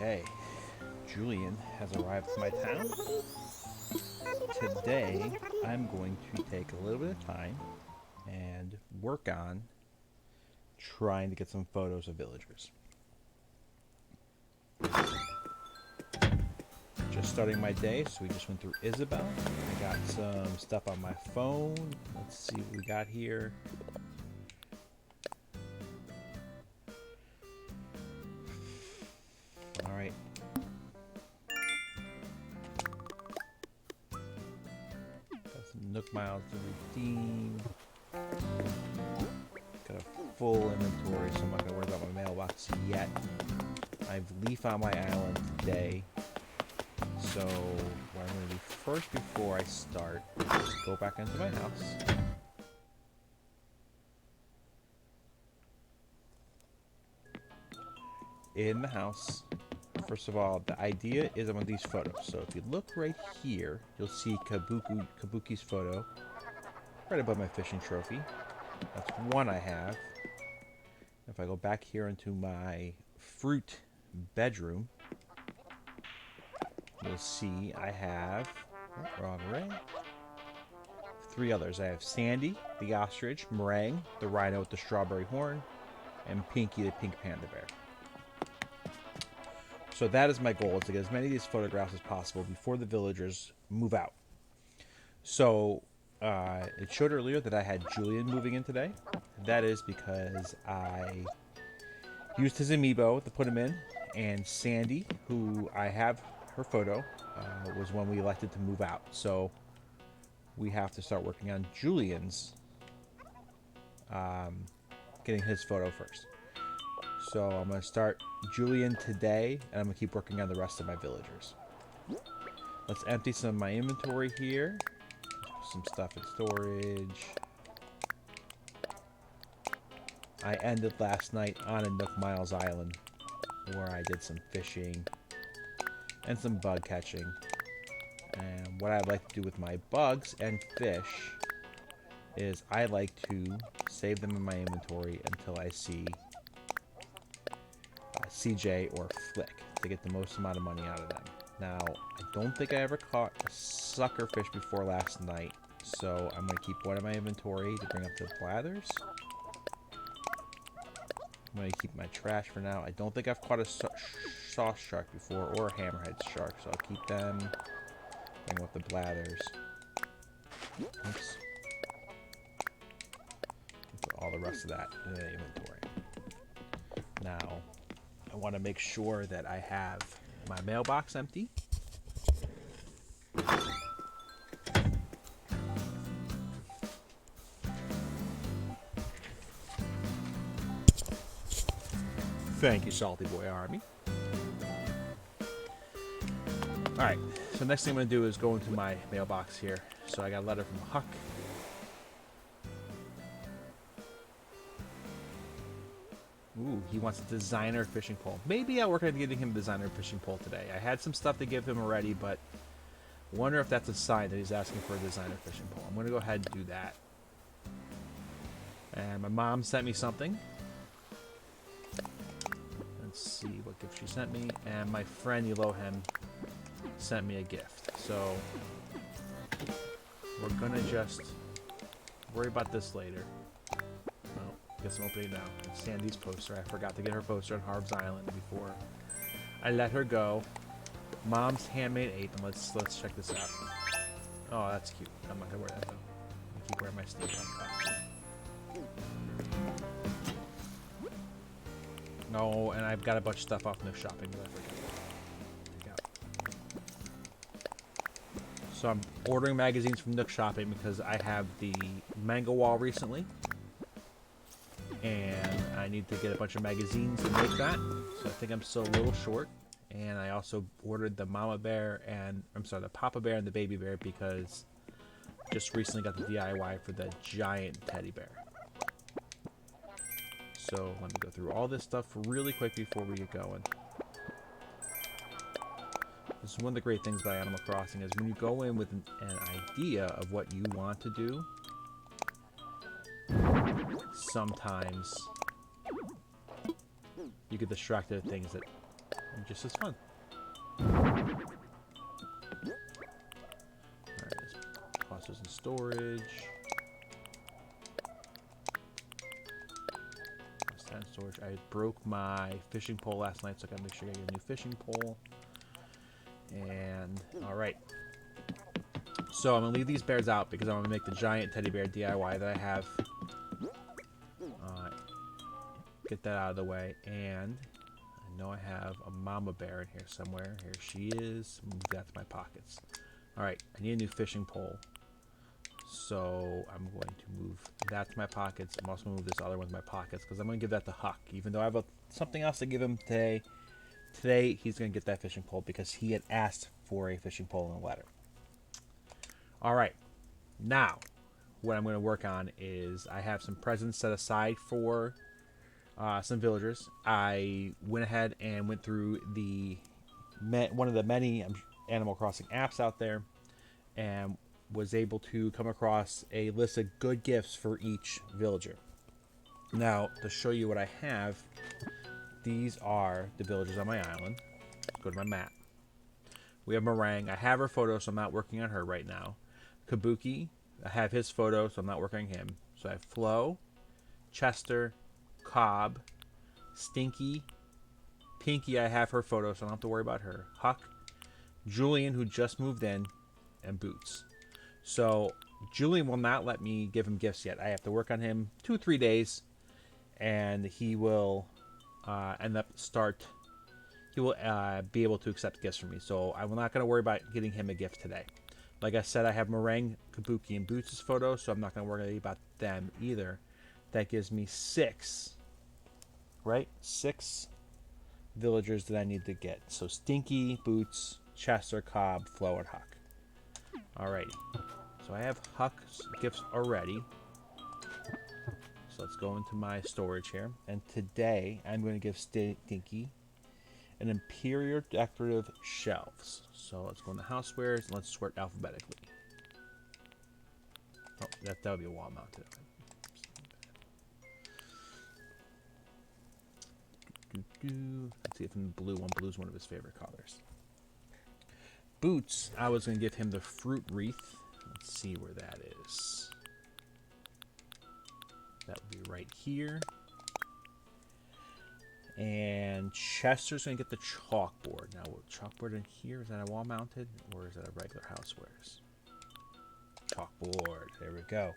Okay, Julian has arrived to my town. Today, I'm going to take a little bit of time and work on trying to get some photos of villagers. Just starting my day, so we just went through Isabel. I got some stuff on my phone. Let's see what we got here. All right. Got some Nook Miles to redeem. Got a full inventory, so I'm not gonna worry about my mailbox yet. I have Leaf on my island today. So what I'm going to do first before I start is go back into my house. In the house, first of all, the idea is I want these photos. So if you look right here, you'll see Kabuki's photo right above my fishing trophy. That's one I have. If I go back here into my fruit bedroom, you'll see I have, wrong array, three others. I have Sandy, the ostrich, Meringue, the rhino with the strawberry horn, and Pinky, the pink panda bear. So that is my goal, is to get as many of these photographs as possible before the villagers move out. So it showed earlier that I had Julian moving in today. That is because I used his amiibo to put him in, and Sandy, who I have her photo, was one we elected to move out. So we have to start working on Julian's, getting his photo first. So I'm going to start Julian today, and I'm going to keep working on the rest of my villagers. Let's empty some of my inventory here. Some stuff in storage. I ended last night on a Nook Miles Island, where I did some fishing and some bug catching. And what I like to do with my bugs and fish is I like to save them in my inventory until I see CJ or Flick to get the most amount of money out of them. Now, I don't think I ever caught a sucker fish before last night, so I'm going to keep one in my inventory to bring up to the Blathers. I'm going to keep my trash for now. I don't think I've caught a sauce shark before, or a hammerhead shark, so I'll keep them. Bring up the Blathers. Oops. Put all the rest of that in the inventory. Now, I want to make sure that I have my mailbox empty. Thank you, Salty Boy Army. Alright, so next thing I'm going to do is go into my mailbox here. So I got a letter from Huck. Ooh, he wants a designer fishing pole. Maybe I'll work on getting him a designer fishing pole today. I had some stuff to give him already, but I wonder if that's a sign that he's asking for a designer fishing pole. I'm going to go ahead and do that. And my mom sent me something. Let's see what gift she sent me. And my friend Elohim sent me a gift. So we're going to just worry about this later. Guess I'm opening now. It's Sandy's poster. I forgot to get her poster on Harb's Island before I let her go. Mom's handmade apron. Let's check this out. Oh, that's cute. I'm not gonna wear that though. I keep wearing my steampunk costume. No, and I've got a bunch of stuff off Nook Shopping that I forgot. So I'm ordering magazines from Nook Shopping because I have the Manga Wall recently. And I need to get a bunch of magazines to make that. So I think I'm still a little short. And I also ordered the Mama Bear and, the Papa Bear and the Baby Bear because just recently got the DIY for the giant teddy bear. So let me go through all this stuff really quick before we get going. This is one of the great things about Animal Crossing is when you go in with an idea of what you want to do, sometimes you get distracted at things that and just as fun. Alright, let's toss those in storage. Toss that in storage. I broke my fishing pole last night, so I gotta make sure I get a new fishing pole. And, alright. So I'm gonna leave these bears out because I'm gonna make the giant teddy bear DIY that I have. Get that out of the way, and I know I have a mama bear in here somewhere. Here she is. Move that to my pockets. Alright, I need a new fishing pole. So I'm going to move that to my pockets. I'm also going to move this other one to my pockets because I'm going to give that to Huck. Even though I have something else to give him today. Today he's going to get that fishing pole because he had asked for a fishing pole in a letter. Alright, now what I'm going to work on is I have some presents set aside for some villagers. I went ahead and went through one of the many Animal Crossing apps out there and was able to come across a list of good gifts for each villager. Now, to show you what I have, these are the villagers on my island. Let's go to my map. We have Meringue. I have her photo, so I'm not working on her right now. Kabuki, I have his photo, so I'm not working on him. So I have Flo, Chester, Cobb, Stinky, Pinky, I have her photo, so I don't have to worry about her. Huck, Julian, who just moved in, and Boots. So Julian will not let me give him gifts yet. I have to work on him 2-3 days, and he will He will be able to accept gifts from me. So I'm not going to worry about getting him a gift today. Like I said, I have Meringue, Kabuki, and Boots' photos, so I'm not going to worry about them either. That gives me 6, right? 6 villagers that I need to get. So Stinky, Boots, Chester, Cobb, Flo, and Huck. Alrighty. So I have Huck's gifts already. So let's go into my storage here. And today I'm going to give Stinky an Imperial Decorative Shelves. So let's go into Housewares and let's sort alphabetically. Oh, that would be a wall mounted. Let's see if in blue one. Blue's one of his favorite colors. Boots, I was going to give him the fruit wreath. Let's see where that is. That would be right here. And Chester's going to get the chalkboard. Now, chalkboard in here, is that a wall mounted or is that a regular Housewares? Chalkboard, there we go.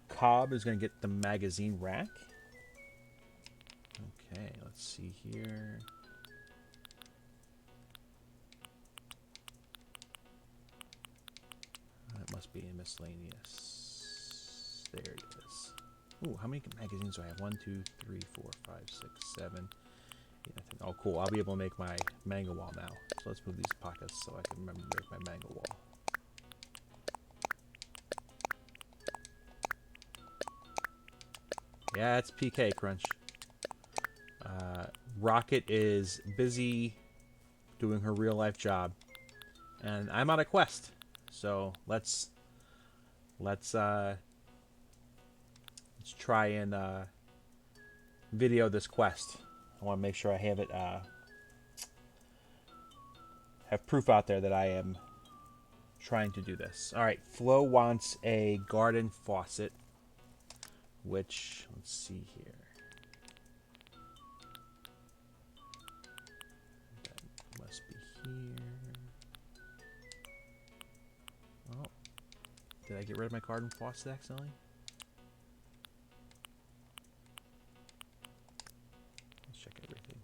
Cobb is going to get the magazine rack. Okay, let's see here. That must be in miscellaneous. There it is. Ooh, how many magazines do I have? 1, 2, 3, 4, 5, 6, 7, 8, 9, 10. Oh, cool. I'll be able to make my manga wall now. So let's move these pockets so I can remember to make my manga wall. Yeah, it's PK Crunch. Rocket is busy doing her real life job, and I'm on a quest. So let's try and video this quest. I want to make sure I have it have proof out there that I am trying to do this. All right, Flo wants a garden faucet, which let's see here. That must be here. Oh, did I get rid of my garden faucet accidentally? Let's check everything.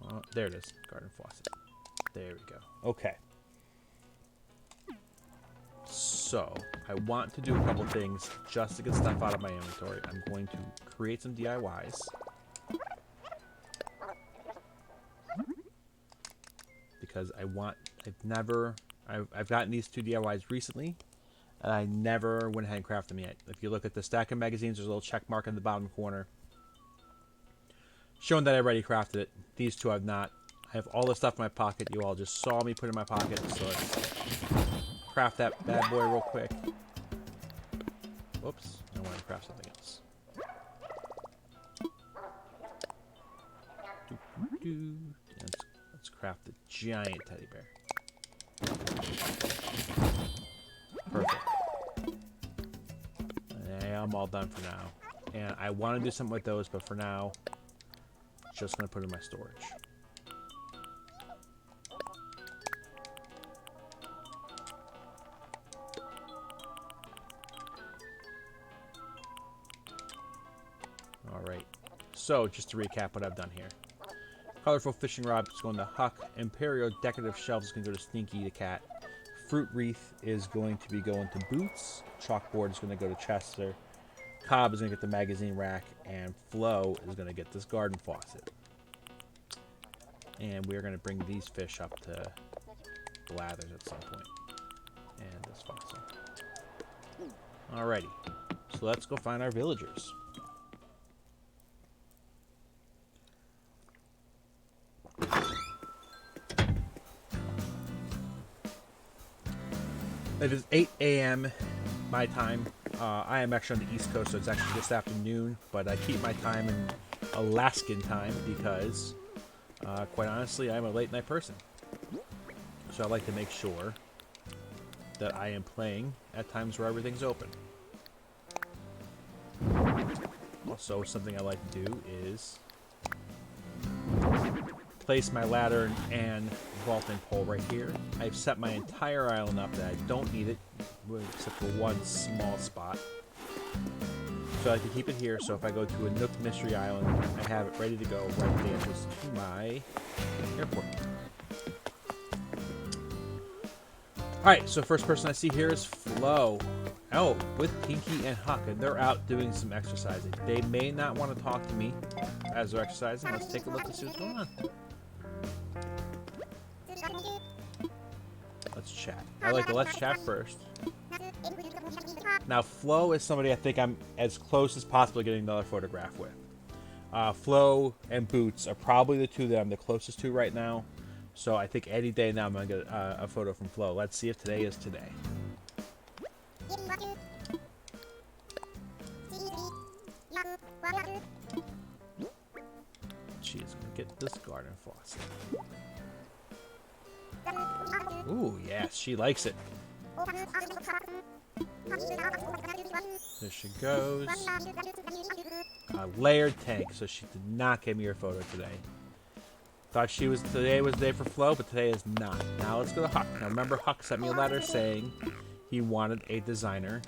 Oh, there it is, garden faucet. There we go. Okay. So, I want to do a couple things just to get stuff out of my inventory. I'm going to create some DIYs. Because I've gotten these 2 DIYs recently, and I never went ahead and crafted them yet. If you look at the stack of magazines, there's a little check mark in the bottom corner showing that I already crafted it. These 2 I've not. I have all the stuff in my pocket. You all just saw me put in my pocket, so craft that bad boy real quick. Whoops, I want to craft something else. Let's craft the giant teddy bear. Perfect. Yeah, I'm all done for now. And I want to do something with those, but for now, just going to put in my storage. Alright, so just to recap what I've done here. Colorful fishing rod is going to Huck. Imperial decorative shelves is going to go to Stinky the cat. Fruit wreath is going to be going to Boots. Chalkboard is going to go to Chester. Cobb is going to get the magazine rack. And Flo is going to get this garden faucet. And we're going to bring these fish up to Blathers at some point. And this fossil. Alrighty, so let's go find our villagers. It is 8 a.m. my time. I am actually on the East Coast, so it's actually just afternoon. But I keep my time in Alaskan time because, quite honestly, I'm a late night person. So I like to make sure that I am playing at times where everything's open. Also, something I like to do is place my ladder and vaulting pole right here. I've set my entire island up that I don't need it, except for one small spot. So I like to keep it here, so if I go to a Nook Mystery Island, I have it ready to go right at the entrance to my airport. Alright, so first person I see here is Flo. Oh, with Pinky and Huck, and they're out doing some exercising. They may not want to talk to me as they're exercising. Let's take a look and see what's going on. Let's chat. I like to let's chat first. Now, Flo is somebody I think I'm as close as possible to getting another photograph with. Flo and Boots are probably the two that I'm the closest to right now. So I think any day now I'm going to get a photo from Flo. Let's see if today is today. She is going to get this garden faucet. Ooh, yes, she likes it. There she goes. A layered tank, so she did not give me her photo today. Thought today was the day for Flo, but today is not. Now let's go to Huck. Now remember, Huck sent me a letter saying he wanted a designer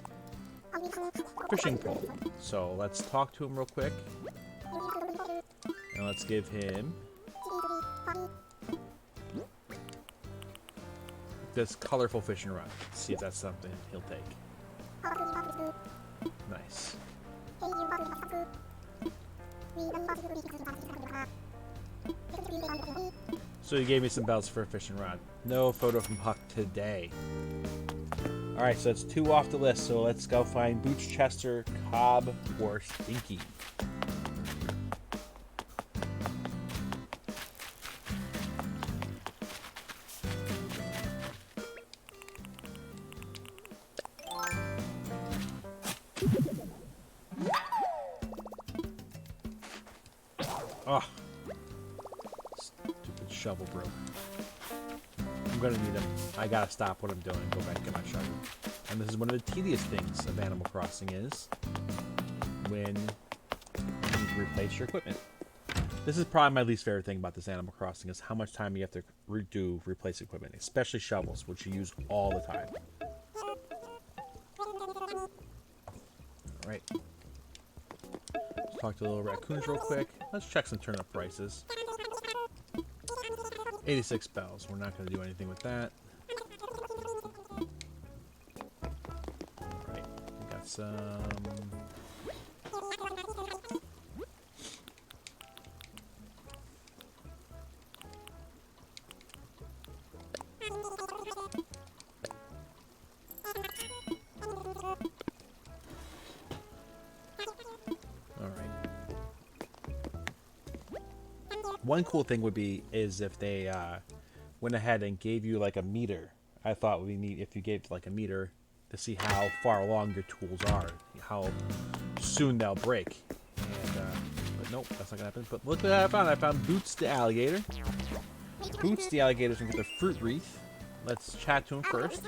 fishing pole. So let's talk to him real quick. And let's give him this colorful fishing rod. Let's see if that's something he'll take. Nice. So he gave me some belts for a fishing rod. No photo from Huck today. Alright, so that's 2 off the list. So let's go find Boots, Chester, Cobb, or Stinky. Oh, stupid shovel broke. I'm gonna need him. I gotta stop what I'm doing and go back and get my shovel. And this is one of the tedious things of Animal Crossing is when you need to replace your equipment. This is probably my least favorite thing about this Animal Crossing is how much time you have to replace equipment, especially shovels, which you use all the time. Alright. Let's talk to the little raccoons real quick. Let's check some turnip prices. 86 bells. We're not going to do anything with that. Alright. We got some... One cool thing would be is if they went ahead and gave you like a meter I thought would be neat if you gave like a meter to see how far along your tools are, how soon they'll break. And but nope, that's not gonna happen. But look what I found. I found Boots the alligator. Boots the alligator's gonna get the fruit wreath. Let's chat to him first.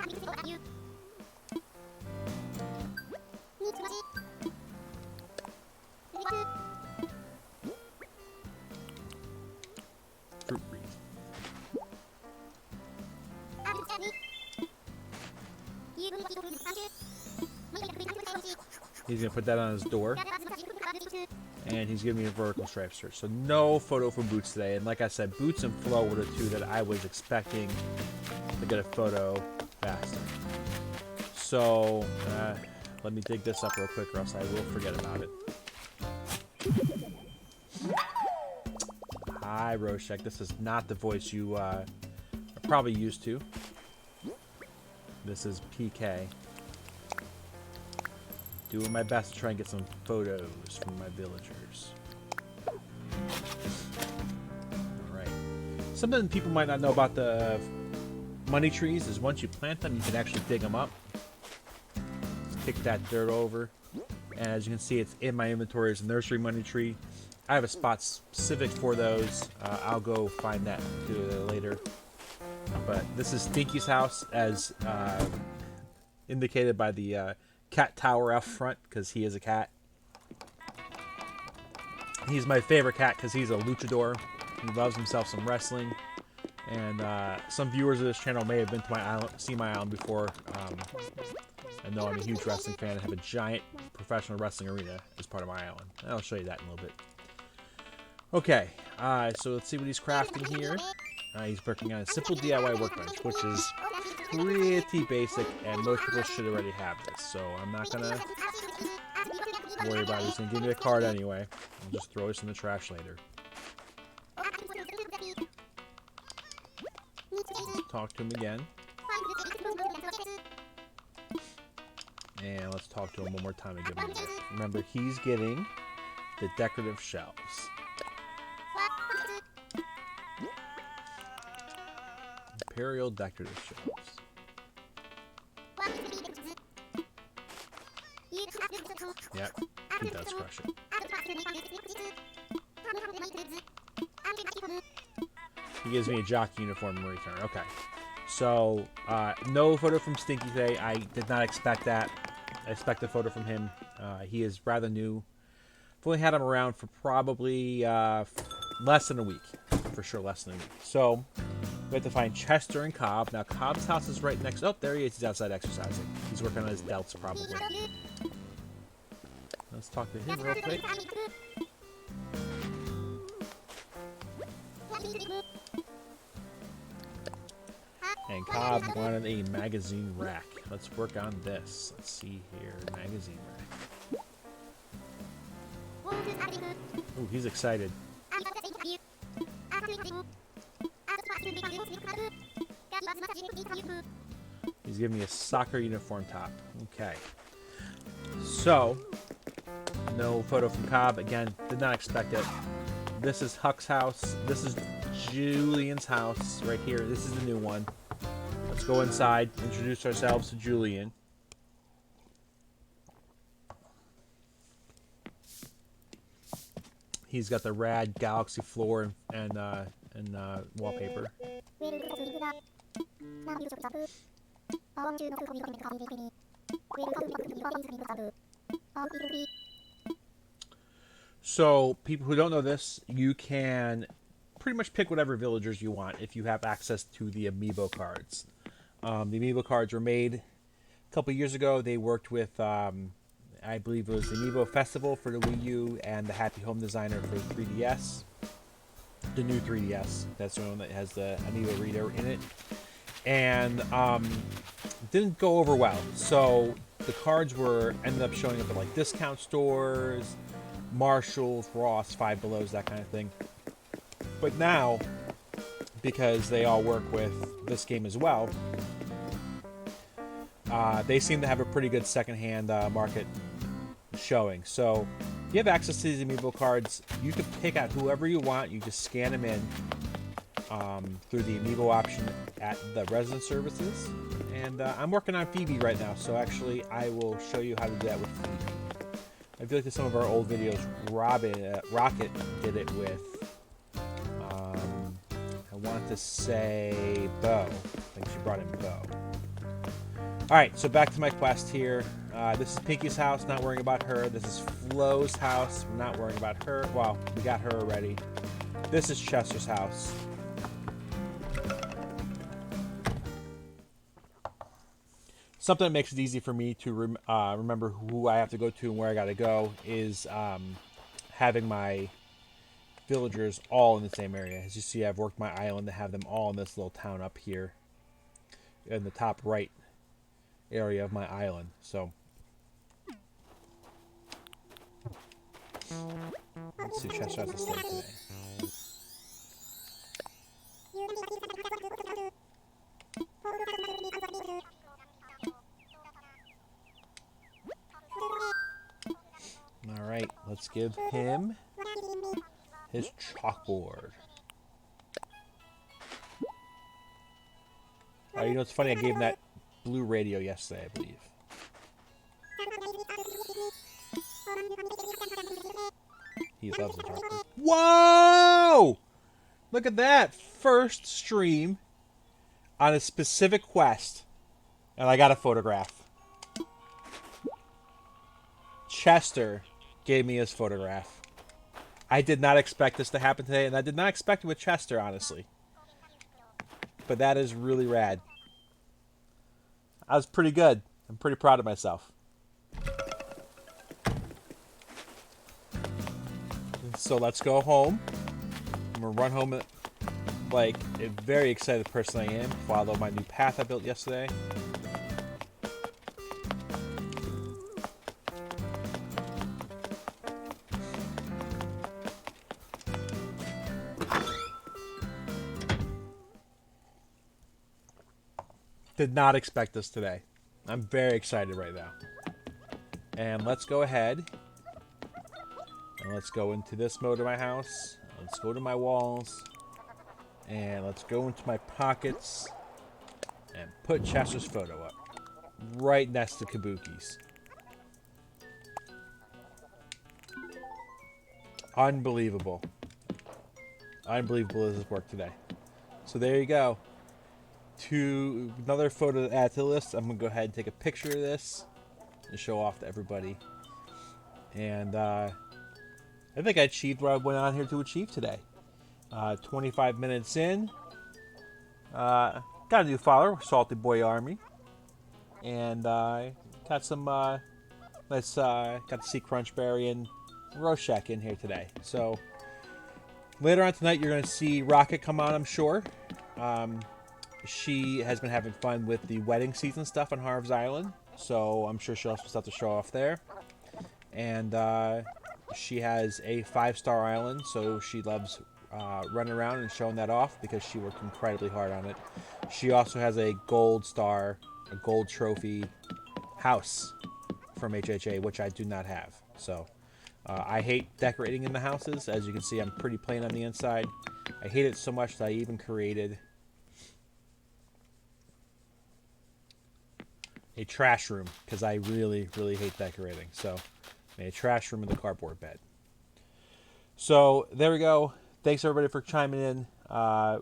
Fruit wreath. He's gonna put that on his door. And he's giving me a vertical stripe search. So no photo from Boots today. And like I said, Boots and Flo were the two that I was expecting to get a photo faster. So let me dig this up real quick or else I will forget about it. Hi, Roshek. This is not the voice you are probably used to. This is PK. Doing my best to try and get some photos from my villagers. Alright. Something people might not know about the money trees is once you plant them, you can actually dig them up. Just kick that dirt over. And as you can see, it's in my inventory as a nursery money tree. I have a spot specific for those. I'll go find that later. But this is Stinky's house, as indicated by the cat tower out front, because he is a cat. He's my favorite cat because he's a luchador. He loves himself some wrestling. And some viewers of this channel may have been to my island, seen my island before. I know I'm a huge wrestling fan. I have a giant professional wrestling arena as part of my island. And I'll show you that in a little bit. Okay, so let's see what he's crafting here. He's working on a simple DIY workbench, which is pretty basic, and most people should already have this. So I'm not gonna worry about it. He's gonna give me a card anyway. I'll just throw this in the trash later. Talk to him again. And let's talk to him one more time and give him a gift. Remember, he's getting the decorative shelves. Imperial decorative shelves. Yep, he does crush it. He gives me a jockey uniform in return. Okay. So, no photo from Stinky today. I did not expect that. I expect a photo from him. He is rather new. I've only had him around for probably less than a week. For sure, less than a week. So, we have to find Chester and Cobb. Now, Cobb's house is right next... Oh, there he is. He's outside exercising. He's working on his delts, probably. Let's talk to him real quick. And Cobb wanted a magazine rack. Let's work on this. Let's see here. Magazine rack. Ooh, he's excited. He's giving me a soccer uniform top. Okay. So, no photo from Cobb. Again, did not expect it. This is Huck's house. This is Julian's house right here. This is the new one. Let's go inside, introduce ourselves to Julian. He's got the rad galaxy floor and wallpaper. So, people who don't know this, you can pretty much pick whatever villagers you want if you have access to the amiibo cards. The amiibo cards were made a couple years ago. They worked with, I believe it was the Amiibo Festival for the Wii U and the Happy Home Designer for the 3DS. The new 3DS. That's the one that has the Amiibo reader in it. And didn't go over well. So the cards ended up showing up at like discount stores, Marshalls, Ross, Five Belows, that kind of thing. But now, because they all work with this game as well, they seem to have a pretty good secondhand market showing. So you have access to these amiibo cards. You can pick out whoever you want. You just scan them in, through the Amiibo option at the resident services. And I'm working on Phoebe right now, so actually I will show you how to do that with Phoebe. I feel like in some of our old videos, Rocket did it with, I want to say Bo. I think she brought in Bo. Alright, so back to my quest here. This is Pinky's house, not worrying about her. This is Flo's house, we're not worrying about her. Well, we got her already. This is Chester's house. Something that makes it easy for me to remember who I have to go to and where I got to go is having my villagers all in the same area. As you see, I've worked my island to have them all in this little town up here in the top right area of my island. So let's see if Chester has a slave today. Alright, let's give him his chalkboard. Oh, you know, it's funny, I gave him that blue radio yesterday, I believe. He loves the chalkboard. Whoa! Look at that! First stream on a specific quest. And I got a photograph. Chester gave me his photograph. I did not expect this to happen today, and I did not expect it with Chester, honestly. But that is really rad. I was pretty good. I'm pretty proud of myself. So let's go home. I'm going to run home like a very excited person I am. Follow my new path I built yesterday. Did not expect this today. I'm very excited right now. And let's go ahead. And let's go into this mode of my house. Let's go to my walls. And let's go into my pockets. And put Chester's photo up. Right next to Kabuki's. Unbelievable. Unbelievable as this worked today. So there you go. To another photo to add to the list. I'm going to go ahead and take a picture of this and show off to everybody. And I think I achieved what I went on here to achieve today. 25 minutes in. Got a new follower, Salty Boy Army. And got some nice, got to see Crunchberry and Roshak in here today. So later on tonight you're going to see Rocket come on, I'm sure. She has been having fun with the wedding season stuff on Harv's Island, so I'm sure she'll have some stuff to show off there. And she has a 5-star island, so she loves running around and showing that off because she worked incredibly hard on it. She also has a gold star, a gold trophy house from HHA, which I do not have. So I hate decorating in the houses. As you can see, I'm pretty plain on the inside. I hate it so much that I even created a trash room because I really, really hate decorating. So, made a trash room with a cardboard bed. So, there we go. Thanks everybody for chiming in. I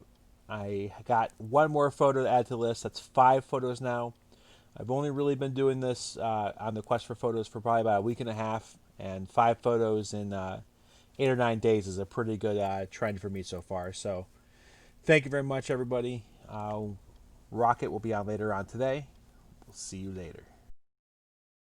got one more photo to add to the list. That's 5 photos now. I've only really been doing this on the quest for photos for probably about a week and a half. And 5 photos in 8 or 9 days is a pretty good trend for me so far. So, thank you very much, everybody. Rocket will be on later on today. We'll see you later.